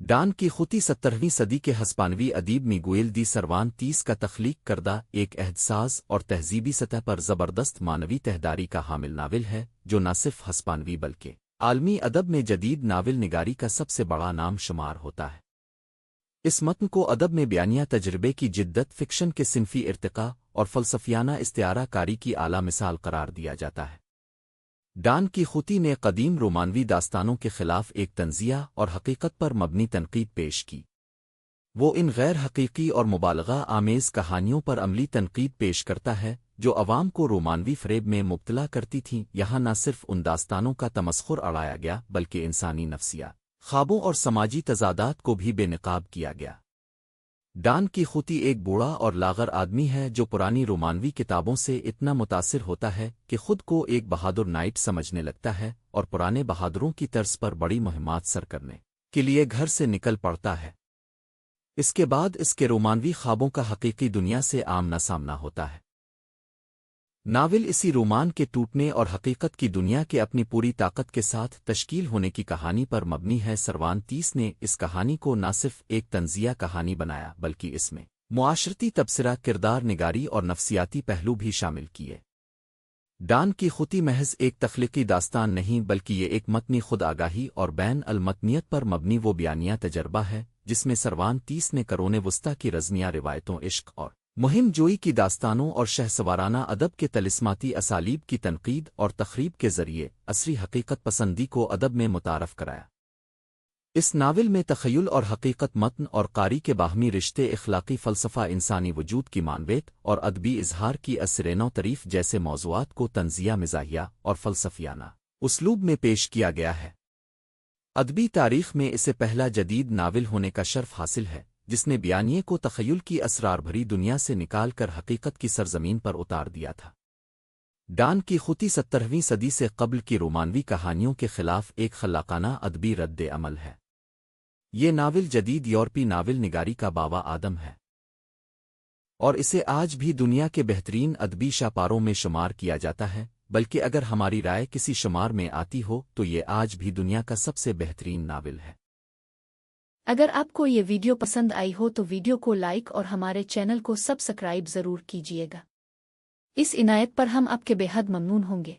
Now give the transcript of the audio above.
Dawn کی خطی 17ویں صدی کے ہسپانوی ادیب میگوئل دی سروانتیس کا تخلیق کردہ ایک عہدساز اور تہذیبی سطح پر زبردست معنوی تہداری کا حامل ناول ہے جو نہ صرف ہسپانوی بلکہ عالمی ادب میں جدید ناول نگاری کا سب سے بڑا نام شمار ہوتا ہے۔ اس متن کو ادب میں بیانیہ تجربے کی جدت، فکشن کے صنفی ارتقاء اور فلسفیانہ استعارہ کاری کی اعلیٰ مثال قرار دیا جاتا ہے۔ ڈان کی خطی نے قدیم رومانوی داستانوں کے خلاف ایک تنزیہ اور حقیقت پر مبنی تنقید پیش کی۔ وہ ان غیر حقیقی اور مبالغہ آمیز کہانیوں پر عملی تنقید پیش کرتا ہے جو عوام کو رومانوی فریب میں مبتلا کرتی تھیں۔ یہاں نہ صرف ان داستانوں کا تمسخر اڑایا گیا بلکہ انسانی نفسیات، خوابوں اور سماجی تضادات کو بھی بے نقاب کیا گیا۔ ڈان کی خطی ایک بوڑھا اور لاغر آدمی ہے جو پرانی رومانوی کتابوں سے اتنا متاثر ہوتا ہے کہ خود کو ایک بہادر نائٹ سمجھنے لگتا ہے اور پرانے بہادروں کی طرز پر بڑی مہمات سر کرنے کے لیے گھر سے نکل پڑتا ہے۔ اس کے بعد اس کے رومانوی خوابوں کا حقیقی دنیا سے آمنا سامنا ہوتا ہے۔ ناول اسی رومان کے ٹوٹنے اور حقیقت کی دنیا کے اپنی پوری طاقت کے ساتھ تشکیل ہونے کی کہانی پر مبنی ہے۔ سروانتیس نے اس کہانی کو نہ صرف ایک طنزیہ کہانی بنایا بلکہ اس میں معاشرتی تبصرہ، کردار نگاری اور نفسیاتی پہلو بھی شامل کیے۔ ڈان کی خطی محض ایک تخلیقی داستان نہیں بلکہ یہ ایک متنی خود آگاہی اور بین المتنیت پر مبنی وہ بیانیہ تجربہ ہے جس میں سروانتیس نے قرون وسطی کی رزمیہ روایتوں، عشق اور مہم جوئی کی داستانوں اور شہسوارانہ ادب کے طلسماتی اسالیب کی تنقید اور تخریب کے ذریعے عصری حقیقت پسندی کو ادب میں متعارف کرایا۔ اس ناول میں تخیل اور حقیقت، متن اور قاری کے باہمی رشتے، اخلاقی فلسفہ، انسانی وجود کی معنویت اور ادبی اظہار کی اثرینو تعریف جیسے موضوعات کو طنزیہ، مزاحیہ اور فلسفیانہ اسلوب میں پیش کیا گیا ہے۔ ادبی تاریخ میں اسے پہلا جدید ناول ہونے کا شرف حاصل ہے جس نے بیانیے کو تخیل کی اسرار بھری دنیا سے نکال کر حقیقت کی سرزمین پر اتار دیا تھا۔ ڈان کی خطی 17ویں صدی سے قبل کی رومانوی کہانیوں کے خلاف ایک خلاقانہ ادبی رد عمل ہے۔ یہ ناول جدید یورپی ناول نگاری کا باوا آدم ہے اور اسے آج بھی دنیا کے بہترین ادبی شاپاروں میں شمار کیا جاتا ہے، بلکہ اگر ہماری رائے کسی شمار میں آتی ہو تو یہ آج بھی دنیا کا سب سے بہترین ناول ہے۔ اگر آپ کو یہ ویڈیو پسند آئی ہو تو ویڈیو کو لائک اور ہمارے چینل کو سبسکرائب ضرور کیجیے گا۔ اس عنایت پر ہم آپ کے بے حد ممنون ہوں گے۔